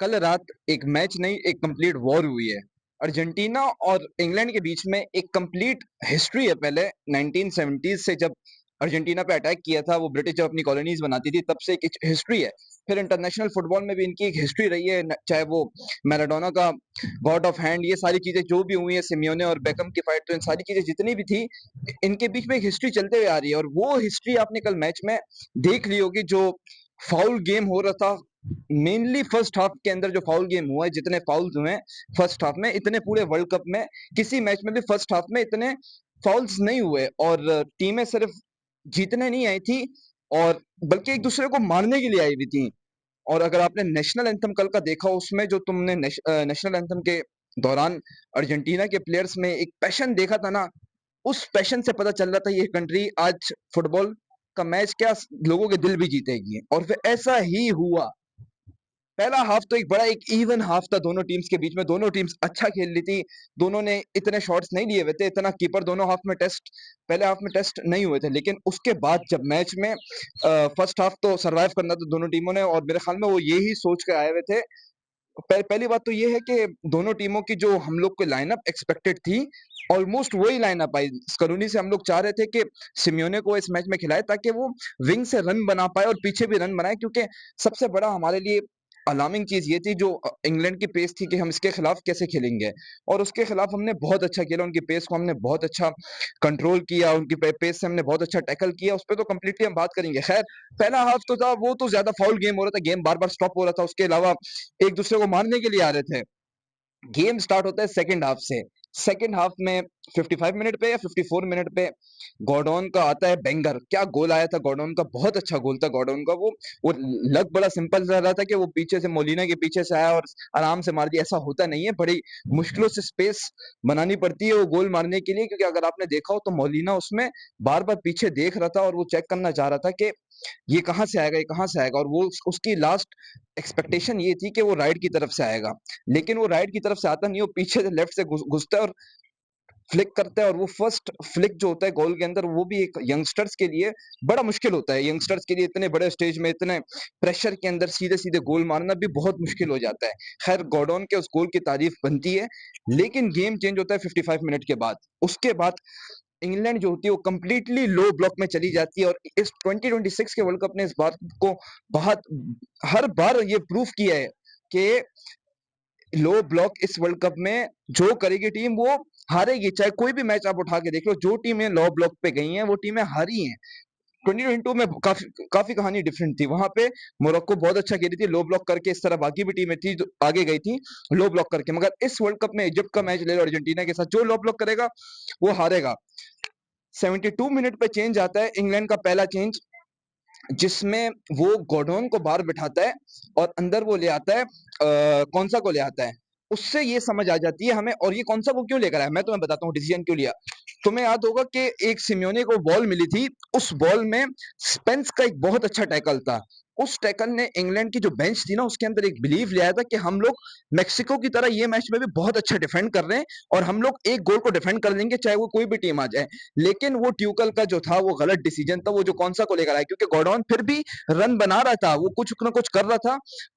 कल रात एक मैच नहीं, एक कंप्लीट वॉर हुई है। अर्जेंटीना और इंग्लैंड के बीच में एक कंप्लीट हिस्ट्री है। पहले 1970s से जब अर्जेंटीना पे अटैक किया था, वो ब्रिटिश जब अपनी कॉलोनीज बनाती थी, तब से एक हिस्ट्री है। फिर इंटरनेशनल फुटबॉल में भी इनकी एक हिस्ट्री रही है, चाहे वो मैराडोना का गॉड ऑफ हैंड, ये सारी चीजें जो भी हुई है, सिमियोने और बेकम की फाइट, तो इन सारी चीजें जितनी भी थी, इनके बीच में एक हिस्ट्री चलते हुए आ रही है। और वो हिस्ट्री आपने कल मैच में देख ली होगी, जो फाउल गेम हो रहा था। मेनली फर्स्ट हाफ के अंदर जो फाउल गेम हुआ है, जितने फाउल्स हुए हैं फर्स्ट हाफ में, इतने पूरे वर्ल्ड कप में किसी मैच में भी फर्स्ट हाफ में इतने फाउल्स नहीं हुए। और टीमें सिर्फ जीतने नहीं आई थी, और बल्कि एक दूसरे को मारने के लिए आई हुई थी। और अगर आपने नेशनल एंथम कल का देखा, उसमें जो तुमने नेशनल एंथम के दौरान अर्जेंटीना के प्लेयर्स में एक पैशन देखा था ना, उस पैशन से पता चल रहा था ये कंट्री आज फुटबॉल का मैच क्या, लोगों के दिल भी जीतेगी। और फिर ऐसा ही हुआ। पहला हाफ तो एक बड़ा एक इवन हाफ था दोनों टीम्स के बीच में। दोनों टीम्स अच्छा खेल रही थी, दोनों ने इतने शॉट्स नहीं लिए हुए थे, इतना कीपर दोनों हाफ में टेस्ट, पहले हाफ में टेस्ट नहीं हुए थे। लेकिन उसके बाद जब मैच में फर्स्ट हाफ तो सरवाइव करना था दोनों टीमों ने, और मेरे ख्याल में वो यही सोच के आए हुए थे। पहली बात तो ये है कि दोनों टीमों की जो हम लोग को लाइनअप एक्सपेक्टेड थी, ऑलमोस्ट वही लाइनअप आई। स्कलोनी से हम लोग चाह रहे थे कि सिमियोने को इस मैच में खिलाए, ताकि वो विंग से रन बना पाए और पीछे भी रन बनाए। क्योंकि सबसे बड़ा हमारे लिए अलार्मिंग चीज ये थी, जो इंग्लैंड की पेस थी, कि हम इसके खिलाफ कैसे खेलेंगे। और उसके खिलाफ हमने बहुत अच्छा खेला, उनकी पेस को हमने बहुत अच्छा कंट्रोल किया, उनकी पेस से हमने बहुत अच्छा टैकल किया। उस पर तो कंप्लीटली हम बात करेंगे। खैर, पहला हाफ तो था, वो तो ज्यादा फाउल गेम हो रहा था, गेम बार बार स्टॉप हो रहा था, उसके अलावा एक दूसरे को मारने के लिए आ रहे थे। गेम स्टार्ट होता है सेकंड हाफ से। सेकंड हाफ में 55 मिनट पे या 54 मिनट पे गॉर्डोन का आता है बैंगर। क्या गोल आया था गॉर्डोन का, बहुत अच्छा गोल था गॉर्डोन का। वो लग बड़ा सिंपल रहा था कि वो पीछे से मोलिना के पीछे से आया और आराम से मार दिया। ऐसा होता नहीं है, बड़ी मुश्किलों से स्पेस बनानी पड़ती है वो गोल मारने के लिए। क्योंकि अगर आपने देखा हो तो मोलिना उसमें बार बार पीछे देख रहा था, और वो चेक करना चाह रहा था कि ये कहाँ से आएगा, ये कहाँ से आएगा। और वो उसकी लास्ट एक्सपेक्टेशन ये थी कि वो राइट की तरफ से आएगा, लेकिन वो राइट की तरफ से आता नहीं, वो पीछे से लेफ्ट से घुसता है और फ्लिक करता है। और वो फर्स्ट फ्लिक जो होता है गोल के अंदर, वो भी एक यंगस्टर्स के लिए बड़ा मुश्किल होता है। यंगस्टर्स के लिए इतने बड़े स्टेज में, इतने प्रेशर के अंदर सीधे सीधे गोल मारना भी बहुत मुश्किल हो जाता है। खैर, गॉर्डोन के उस गोल की तारीफ बनती है। लेकिन गेम चेंज होता है 55 मिनट के बाद। उसके बाद इंग्लैंड जो होती है वो कंप्लीटली लो ब्लॉक में चली जाती है। और इस 2026 के वर्ल्ड कप ने इस बात को बहुत, हर बार ये प्रूफ किया है कि लो ब्लॉक इस वर्ल्ड कप में जो करेगी टीम, वो हारेगी। चाहे कोई भी मैच आप उठा के देख लो, जो टीमें लो ब्लॉक पे गई हैं वो टीमें हारी हैं। 2022 में काफी काफी कहानी डिफरेंट थी। वहां पे मोरक्को बहुत अच्छा खेली थी लो ब्लॉक करके। इस तरह बाकी भी टीमें थी जो आगे गई थी लो ब्लॉक करके। मगर इस वर्ल्ड कप में इजिप्ट का मैच ले लो अर्जेंटीना के साथ, जो लो ब्लॉक करेगा वो हारेगा। 72 मिनट पे चेंज आता है, इंग्लैंड का पहला चेंज, जिसमें वो गॉर्डोन को बाहर बिठाता है और अंदर वो ले आता है कौन सा को ले आता है। उससे ये समझ आ जाती है हमें। और ये कौन सा को क्यों लेकर आया, मैं तुम्हें बताता हूँ डिसीजन क्यों लिया। तुम्हें याद होगा कि एक सिमियोने को बॉल मिली थी, उस बॉल में स्पेंस का एक बहुत अच्छा टैकल था। उस टैकल ने इंग्लैंड की जो बेंच थी ना, उसके अंदर एक बिलीव ले आया था कि हम लोग मेक्सिको की तरह ये मैच में भी बहुत अच्छा डिफेंड कर रहे हैं, और हम लोग एक गोल को डिफेंड कर लेंगे चाहे वो कोई भी टीम आ जाए। लेकिन वो ट्यूकल का जो था वो गलत डिसीजन था, वो जो कौन सा को लेकर आया। क्योंकि गॉर्डोन फिर भी रन बना रहा था, वो कुछ ना कुछ कर रहा था।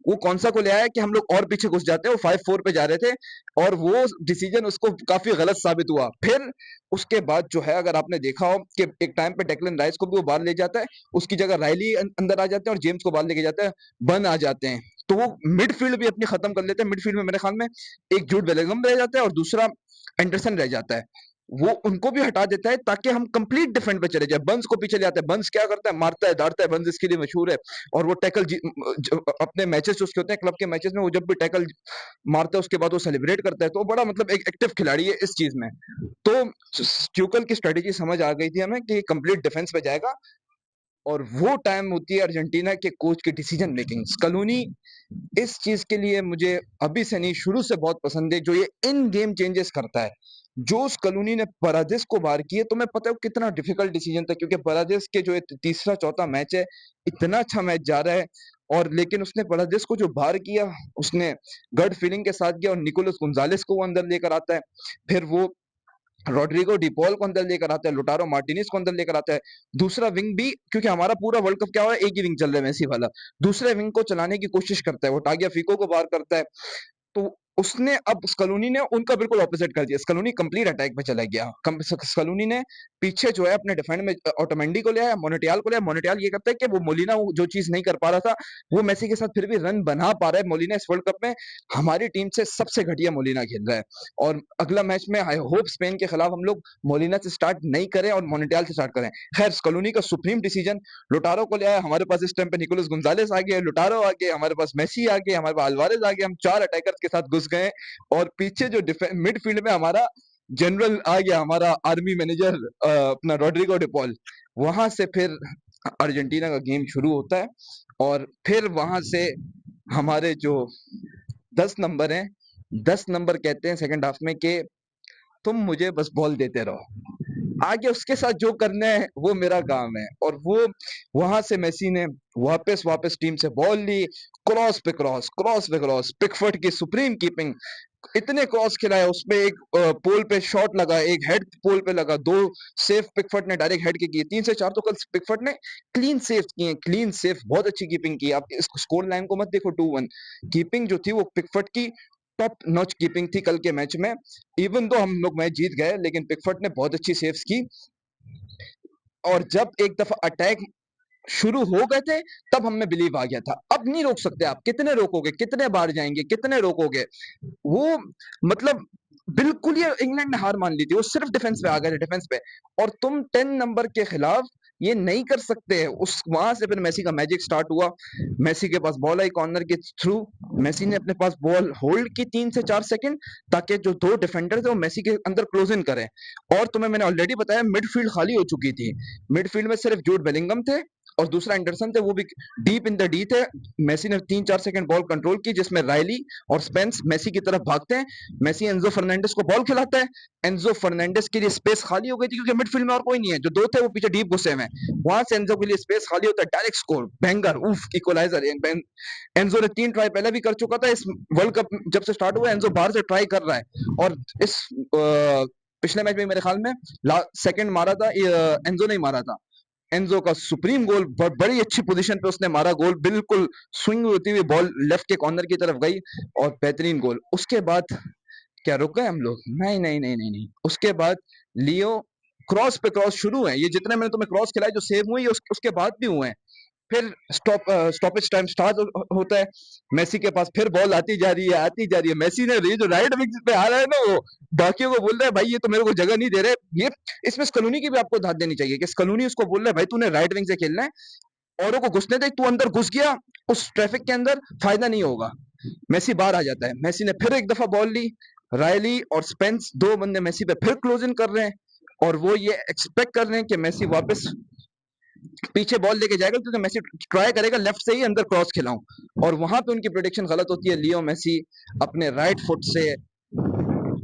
वो कौन सा को ले आया कि हम लोग और पीछे घुस जाते हैं, वो 5-4 पे जा रहे थे। और वो डिसीजन उसको काफी गलत साबित हुआ। फिर उसके बाद जो है, अगर आपने देखा हो कि एक टाइम पे डेक्लन राइस को भी वो बाहर ले जाता है, उसकी जगह रायली अंदर आ जाते हैं और जेम्स को बाहर लेके जाते हैं, बन आ जाते हैं। तो वो मिडफील्ड भी अपनी खत्म कर लेते हैं। मिडफील्ड में मेरे ख्याल में एक जूड बेलिंगम रह जाता है और दूसरा एंडरसन रह जाता है। वो उनको भी हटा देता है ताकि हम कंप्लीट डिफेंड पे चले जाए। बंस को पीछे ले आता है। बंस क्या करता है, मारता है, दाड़ता है। बंस इसके लिए मशहूर है। और वो टैकल अपने मैचेस उसके होते हैं क्लब के मैचेस में, वो जब भी टैकल मारता है उसके बाद वो सेलिब्रेट करता है। तो वो बड़ा मतलब एक एक्टिव खिलाड़ी है इस चीज में। तो ट्यूकल की स्ट्रेटेजी समझ आ गई थी हमें कि कंप्लीट डिफेंस पे जाएगा। और वो टाइम होती है अर्जेंटीना के कोच की डिसीजन मेकिंग। स्कलूनी इस चीज के लिए मुझे अभी से नहीं, शुरू से बहुत पसंद है, जो ये इन गेम चेंजेस करता है। जो स्कलूनी ने परादेस को बाहर किए, तो मैं पता है कितना डिफिकल्ट डिसीजन था। क्योंकि परादेस के जो ये तीसरा चौथा मैच है, इतना अच्छा मैच जा रहा है, और लेकिन उसने परादेस को जो बाहर किया, उसने गट फीलिंग के साथ किया, और निकोलस गुंजालेस को वो अंदर लेकर आता है। फिर वो रॉड्रिगो डी पॉल को अंदर लेकर आता है, लुटारो मार्टिनेज को अंदर लेकर आता है। दूसरा विंग भी, क्योंकि हमारा पूरा वर्ल्ड कप क्या हो रहा है, एक ही विंग चल रहा है मेसी वाला, दूसरे विंग को चलाने की कोशिश करता है, वो टागिया फीको को बाहर करता है। तो उसने अब स्कलोनी ने उनका बिल्कुल ऑपोजिट कर दिया। स्कलोनी कंप्लीट अटैक पे चला गया। स्कलोनी ने पीछे जो है अपने डिफेंड में ऑटोमेंडी को ले आया, मोनेटियाल को ले आया। मोनेटियाल ये करता है कि वो मोलिना जो चीज नहीं कर पा रहा था, वो मेसी के साथ फिर भी रन बना पा रहा है। मोलिना इस वर्ल्ड कप में हमारी टीम से सबसे घटिया मोलिना खेल रहा है। और अगला मैच में आई होप स्पेन के खिलाफ हम लोग मोलिना से स्टार्ट नहीं करें और मोनेटियाल से स्टार्ट करें। खैर, स्कलोनी का सुप्रीम डिसीजन, लुटारो को ले आया। हमारे पास इस टाइम पे निकोलस गुंजालेस आ गया, लुटारो आ गए, हमारे पास मेसी आ गए, हमारे पास अल्वारेज आ गए। हम 4 अटैकर्स के साथ घुस गए और पीछे जो मिडफील्ड में हमारा जनरल आ गया, हमारा आर्मी मैनेजर अपना रॉड्रिगो डिपॉल। वहां से फिर अर्जेंटीना का गेम शुरू होता है और फिर वहां से हमारे जो 10 नंबर हैं, 10 नंबर कहते हैं सेकंड हाफ में कि तुम मुझे बस बॉल देते रहो, आगे उसके साथ जो करना है वो मेरा काम है। और वो वहां से मेसी ने वापस वापस टीम से बॉल ली, क्रॉस पे क्रॉस, क्रॉस पे क्रॉस, पिकफोर्ड की सुप्रीम कीपिंग, इतने क्रॉस खिलाए, उसपे एक पोल पे शॉट लगा, एक हेड पोल पे लगा, 2 सेफ पिकफोर्ड ने डायरेक्ट हेड के किए, 3 से 4 तो कल पिकफोर्ड ने क्लीन सेव किए, क्लीन सेव, बहुत अच्छी कीपिंग की। आप इस स्कोर लाइन को मत देखो 2-1, कीपिंग जो थी वो पिकफोर्ड की टॉप नॉच कीपिंग थी कल के मैच में। इवन तो हम लोग मैच जीत गए, लेकिन पिकफोर्ड ने बहुत अच्छी सेव्स की। और जब एक दफा अटैक शुरू हो गए थे, तब हमें बिलीव आ गया था। अब नहीं रोक सकते आप, कितने रोकोगे, कितने बार जाएंगे, कितने रोकोगे। वो मतलब बिल्कुल ही इंग्लैंड ने हार मान ली थी, वो सिर्फ डिफेंस पे आ गए थे, डिफेंस पे। और तुम 10 नंबर के खिलाफ ये नहीं कर सकते। उस वहां से फिर मेसी का मैजिक स्टार्ट हुआ। मेसी के पास बॉल आई कॉर्नर के थ्रू, मेसी ने अपने पास बॉल होल्ड की 3 से 4 सेकंड, ताकि जो 2 डिफेंडर थे वो मेसी के अंदर क्लोज इन करें। और तुम्हें मैंने ऑलरेडी बताया मिडफील्ड खाली हो चुकी थी, मिडफील्ड में सिर्फ जूड बेलिंगम थे और दूसरा एंडरसन थे, वो भी डीप इन द डी थे। मेसी ने 3-4 सेकंड बॉल कंट्रोल की, जिसमें रायली और स्पेंस मेसी की तरफ भागते हैं। मेसी एंजो फर्नांडिस को बॉल खिलाता है, एंजो फर्नांडिस के लिए स्पेस खाली हो गई थी, क्योंकि मिडफील्ड में और कोई नहीं है, जो 2 थे वो पीछे डीप घुसे हुए हैं। वहां से एंजो के लिए स्पेस खाली होता है, डायरेक्ट स्कोर, बैंगर, उफ, इक्वलाइजर। एंजो ने 3 ट्राई पहले भी कर चुका था, इस वर्ल्ड कप जब से स्टार्ट हुआ एंजो बाहर से ट्राई कर रहा है। और इस पिछले मैच में मेरे ख्याल में सेकंड मारा था, एंजो नहीं मारा था। एंजो का सुप्रीम गोल, बड़ी अच्छी पोजीशन पे उसने मारा गोल, बिल्कुल स्विंग होती हुई बॉल लेफ्ट के कॉर्नर की तरफ गई और बेहतरीन गोल। उसके बाद क्या रुक गए हम लोग? नहीं नहीं नहीं नहीं नहीं, उसके बाद लियो क्रॉस पे क्रॉस शुरू है। ये जितने मैंने तुम्हें क्रॉस खिलाए जो सेव हुए, उसके बाद भी हुए हैं। फिर स्टॉपेज टाइम स्टार्ट होता है, मेसी के पास फिर बॉल आती जा रही है, आती जा रही है। मेसी ने ये जो राइट विंग पे आ रहा है ना, वो बाकियों को बोल रहा है भाई ये तो मेरे को जगह नहीं दे रहे। ये इसमें स्कलूनी की भी आपको दाद देनी चाहिए कि स्कलूनी उसको बोल रहा है भाई तूने राइट विंग से खेलना है, औरों को घुसने दे, तू अंदर घुस गया उस ट्रैफिक के अंदर, फायदा नहीं होगा। मेसी बाहर आ जाता है, मेसी ने फिर एक दफा बॉल ली, रायली और स्पेंस 2 बंदे मेसी पे फिर क्लोज इन कर रहे हैं, और वो ये एक्सपेक्ट कर रहे हैं कि मेसी वापस पीछे बॉल लेके जाएगा, क्योंकि मेसी ट्राई करेगा लेफ्ट से ही अंदर क्रॉस खिलाऊं। और वहां पे उनकी प्रेडिक्शन गलत होती है। लियो मेसी अपने राइट फुट से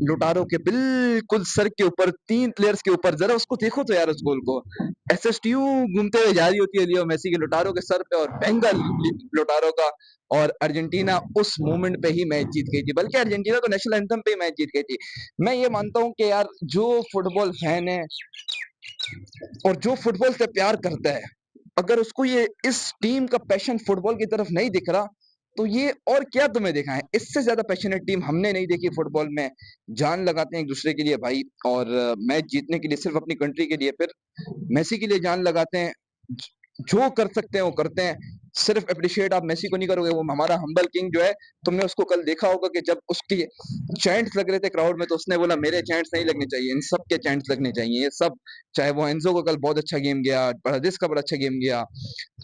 लुटारो के बिल्कुल सर के ऊपर, 3 प्लेयर्स के ऊपर, जरा उसको देखो तो यार उस गोल को, एसएसटी घूमते हुए जा रही होती है लियो मेसी के लुटारो के सर पे, और बैंगल लुटारो का। और अर्जेंटीना उस मोमेंट पे ही मैच जीत गई थी, बल्कि अर्जेंटीना तो नेशनल एंथम पे ही मैच जीत गई थी। मैं ये मानता हूँ कि यार जो फुटबॉल फैन है और जो फुटबॉल से प्यार करता है, अगर उसको ये इस टीम का पैशन फुटबॉल की तरफ नहीं दिख रहा, तो ये और क्या तुम्हें दिखाएं। इससे ज्यादा पैशनेट टीम हमने नहीं देखी फुटबॉल में। जान लगाते हैं एक दूसरे के लिए भाई, और मैच जीतने के लिए, सिर्फ अपनी कंट्री के लिए, फिर मेसी के लिए जान लगाते हैं। जो कर सकते हैं वो करते हैं। सिर्फ अप्रिशिएट आप मेसी को नहीं करोगे, वो हमारा हम्बल किंग जो है, तुमने उसको कल देखा होगा कि जब उसकी चैंट्स लग रहे थे क्राउड में, तो उसने बोला मेरे चैंट्स नहीं लगने चाहिए, इन सब के चैंट्स लगने चाहिए, ये सब। चाहे वो एंजो को कल बहुत अच्छा गेम गया, परदिस का बड़ा अच्छा गेम गया।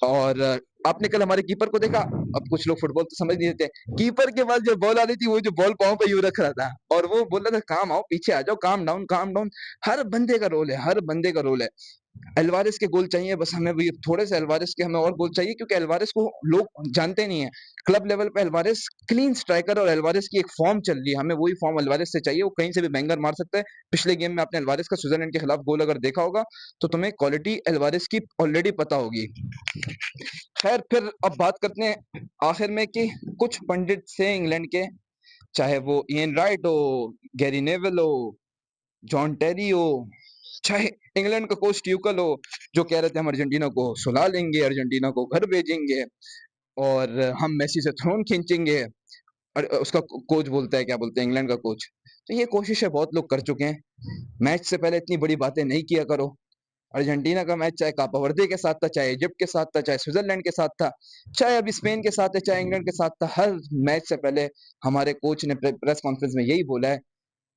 और आपने कल हमारे कीपर को देखा। अब कुछ लोग फुटबॉल तो समझ नहीं देते, कीपर के पास जो बॉल आ रही थी, वो जो बॉल पाँव पे यूं रख रहा था, और वो बोल रहा था काम आओ, पीछे आ जाओ, काम डाउन, काम डाउन। हर बंदे का रोल है, हर बंदे का रोल है। एल्वारेस के गोल चाहिए, बस हमें भी थोड़े से एल्वारेस के हमें और गोल चाहिए, क्योंकि एल्वारेस को लोग जानते नहीं है। क्लब लेवल पे एल्वारेस क्लीन स्ट्राइकर, और एल्वारेस की एक फॉर्म चल रही है, हमें वही फॉर्म एल्वारेस से चाहिए। वो कहीं से भी बैंगर मार सकता है। पिछले गेम में आपने एल्वारेस का स्विट्जरलैंड के खिलाफ गोल अगर देखा होगा, तो तुम्हें क्वालिटी एल्वारेस की ऑलरेडी पता होगी। खैर, फिर अब बात करते हैं आखिर में कि कुछ पंडित से इंग्लैंड के, चाहे वो इयन राइट हो, गैरी नेवल हो, जॉन टेरी हो, चाहे इंग्लैंड का कोच ट्यूकल हो, जो कह रहे थे हम अर्जेंटीना को सुला लेंगे, अर्जेंटीना को घर भेजेंगे और हम मेसी से थ्रोन खींचेंगे। और उसका कोच बोलता है, क्या बोलते हैं, इंग्लैंड का कोच, तो ये कोशिशें बहुत लोग कर चुके हैं। मैच से पहले इतनी बड़ी बातें नहीं किया करो। अर्जेंटीना का मैच चाहे कापा वर्दे के साथ था, चाहे इजिप्ट के साथ था, चाहे स्विट्जरलैंड के साथ था, चाहे अभी स्पेन के साथ है, चाहे इंग्लैंड के साथ था, हर मैच से पहले हमारे कोच ने प्रेस कॉन्फ्रेंस में यही बोला है,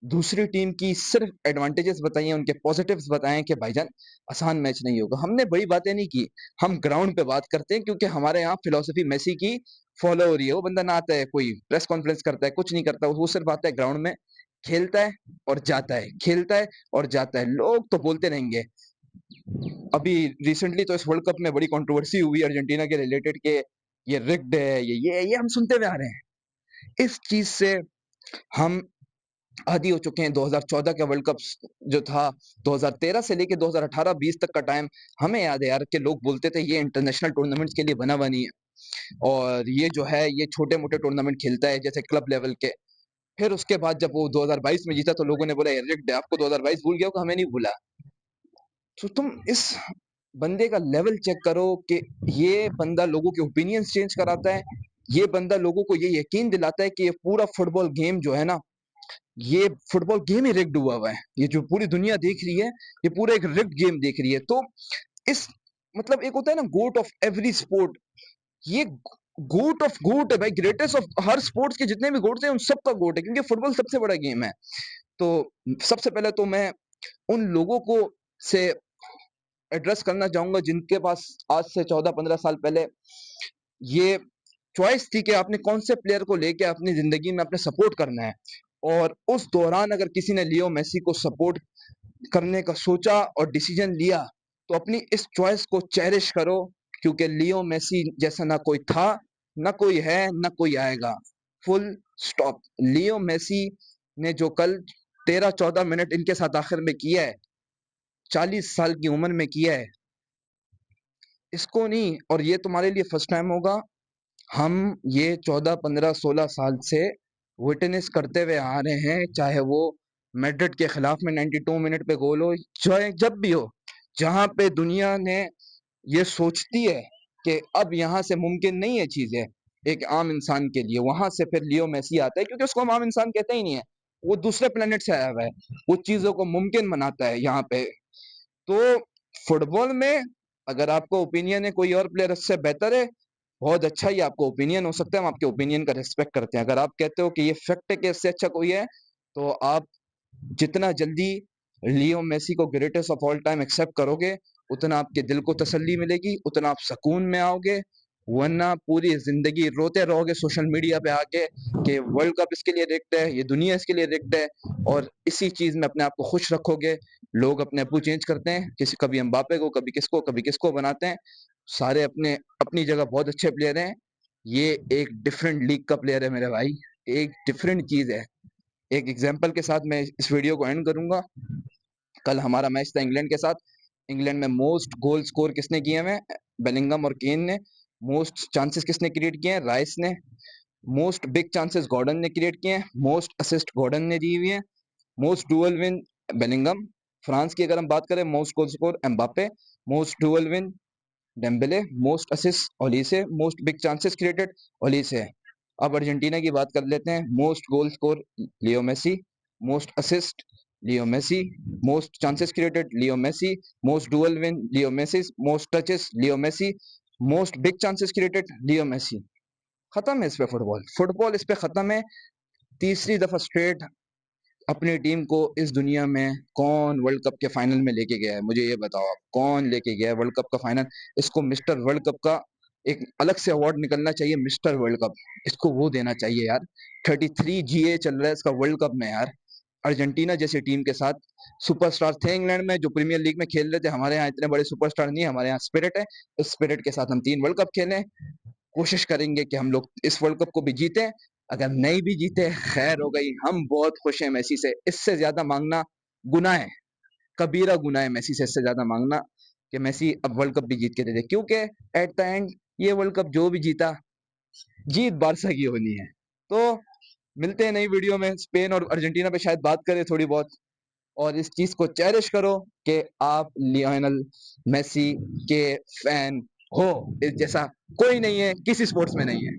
दूसरी टीम की सिर्फ एडवांटेजेस बताइए, उनके पॉजिटिव्स बताएं कि भाईजान आसान मैच नहीं होगा। हमने बड़ी बातें नहीं की, हम ग्राउंड पे बात करते हैं, क्योंकि हमारे यहाँ फिलोसफी मेसी की फॉलो हो रही है। वो बंदा ना आता है, कोई प्रेस कॉन्फ्रेंस करता है, कुछ नहीं करता, वो सिर्फ आता है ग्राउंड में, खेलता है और जाता है, खेलता है और जाता है। लोग तो बोलते रहेंगे। अभी रिसेंटली तो इस वर्ल्ड कप में बड़ी कंट्रोवर्सी हुई अर्जेंटीना के रिलेटेड के ये रिग्ड है, ये हम सुनते हुए आ रहे हैं। इस चीज से हम आदी हो चुके हैं। 2014 का वर्ल्ड कप जो था, 2013 से लेके 2018-20 तक का टाइम हमें याद है यार, कि लोग बोलते थे ये इंटरनेशनल टूर्नामेंट्स के लिए बना हुआ नहीं है, और ये जो है ये छोटे मोटे टूर्नामेंट खेलता है जैसे क्लब लेवल के। फिर उसके बाद जब वो 2022 में जीता तो लोगों ने बोला ये रिग्ड है, आपको 2022 भूल गया हो, हमें नहीं भूला। तो तुम इस बंदे का लेवल चेक करो कि ये बंदा लोगों के ओपिनियंस चेंज कराता है, ये बंदा लोगों को ये यकीन दिलाता है कि ये पूरा फुटबॉल गेम जो है ना, ये फुटबॉल गेम ही रिग्ड हुआ है। ये जो पूरी दुनिया देख रही है, ये पूरा एक रिग्ड गेम देख रही है। तो इस मतलब एक होता है ना गोट ऑफ एवरी स्पोर्ट, ये गोट ऑफ गोट है भाई, ग्रेटेस्ट ऑफ हर स्पोर्ट्स के जितने भी गोट्स हैं उन सब का गोट है, क्योंकि फुटबॉल सबसे बड़ा गेम है। तो सबसे पहले तो मैं उन लोगों को से एड्रेस करना चाहूंगा जिनके पास आज से 14-15 साल पहले ये चॉइस थी कि आपने कौन से प्लेयर को लेके अपनी जिंदगी में अपने सपोर्ट करना है, और उस दौरान अगर किसी ने लियो मेसी को सपोर्ट करने का सोचा और डिसीजन लिया, तो अपनी इस चॉइस को चेरिश करो, क्योंकि लियो मेसी जैसा ना कोई था, ना कोई है, ना कोई आएगा। Full stop. लियो मेसी ने जो कल 13-14 मिनट इनके साथ आखिर में किया है, 40 साल की उम्र में किया है, इसको नहीं, और ये तुम्हारे लिए फर्स्ट टाइम होगा। हम ये 14-15-16 साल से विटनेस करते हुए आ रहे हैं, चाहे वो मैड्रिड के खिलाफ में 92 मिनट पे गोल हो, चाहे जब भी हो, जहां पे दुनिया ने ये सोचती है कि अब यहाँ से मुमकिन नहीं है चीजें एक आम इंसान के लिए, वहां से फिर लियो मेसी आता है, क्योंकि उसको हम आम इंसान कहते ही नहीं है, वो दूसरे प्लेनेट से आया हुआ है, वो चीजों को मुमकिन बनाता है यहाँ पे। तो फुटबॉल में अगर आपको ओपिनियन है कोई और प्लेयर उससे बेहतर है, बहुत अच्छा, ही आपको ओपिनियन हो सकता है, हम आपके ओपिनियन का रिस्पेक्ट करते हैं। अगर आप कहते हो कि ये फैक्ट है कि इससे अच्छा कोई है, तो आप जितना जल्दी लियो मेसी को greatest of all time accept करोगे, उतना आपके दिल को तसल्ली मिलेगी, उतना आप सुकून में आओगे। वरना पूरी जिंदगी रोते रहोगे सोशल मीडिया पे आके कि वर्ल्ड कप इसके लिए रिग्ड है, ये दुनिया इसके लिए रिग्ड है, और इसी चीज में अपने आप को खुश रखोगे। लोग अपने अपू चेंज करते हैं, किसी कभी एम्बापे को, कभी किसको बनाते हैं। सारे अपने अपनी जगह बहुत अच्छे प्लेयर हैं। ये एक डिफरेंट लीग का प्लेयर है मेरे भाई, एक डिफरेंट चीज है। एक एग्जांपल के साथ मैं इस वीडियो को एंड करूंगा। कल हमारा मैच था इंग्लैंड के साथ। इंग्लैंड में मोस्ट गोल स्कोर किसने किए हैं? बेलिंगम और केन ने। मोस्ट चांसेस किसने क्रिएट किए हैं? राइस ने। मोस्ट बिग चांसेस गॉर्डन ने क्रिएट किए हैं। मोस्ट असिस्ट गॉर्डन ने दी हुई है। Most duel win Bellingham. France की अगर हम बात करें, most goal score Mbappe. Most duel win Dembele. Most assist Olise. Most big chances created Olise. अब अर्जेंटीना की बात कर लेते हैं। Most goal score Leo Messi. Most assist Leo Messi. Most chances created Leo Messi. Most duel win लियो Messi. Most touches Leo Messi. Most big chances created Leo Messi. खत्म है इस पे फुटबॉल, फुटबॉल इस पे खत्म है। तीसरी दफा स्ट्रेट अपनी टीम को इस दुनिया में कौन वर्ल्ड कप के फाइनल में लेके गया है? मुझे ये बताओ, आप कौन लेके गया है वर्ल्ड कप का फाइनल? इसको मिस्टर वर्ल्ड कप का एक अलग से अवार्ड निकलना चाहिए, मिस्टर वर्ल्ड कप, इसको वो देना चाहिए यार। 33 जीए चल रहा है इसका वर्ल्ड कप में यार। अर्जेंटीना जैसी टीम के साथ सुपरस्टार थे इंग्लैंड में जो प्रीमियर लीग में खेल रहे थे। हमारे यहाँ इतने बड़े सुपरस्टार नहीं है, हमारे यहाँ स्पिरिट है। इस स्पिरिट के साथ हम 3 वर्ल्ड कप खेले। कोशिश करेंगे कि हम लोग इस वर्ल्ड कप को भी जीते। अगर नहीं भी जीते, खैर हो गई, हम बहुत खुश हैं मेसी से। इससे ज्यादा मांगना गुनाह है, कबीरा गुनाह है मेसी से इससे ज्यादा मांगना, कि मेसी अब वर्ल्ड कप भी जीत के दे दे, क्योंकि एट द एंड ये वर्ल्ड कप जो भी जीता, जीत बारसा की होनी है। तो मिलते हैं नई वीडियो में, स्पेन और अर्जेंटीना पे शायद बात करें थोड़ी बहुत। और इस चीज़ को चेरिश करो कि आप लियोनेल मेसी के फैन हो। इस जैसा कोई नहीं है, किसी स्पोर्ट्स में नहीं है।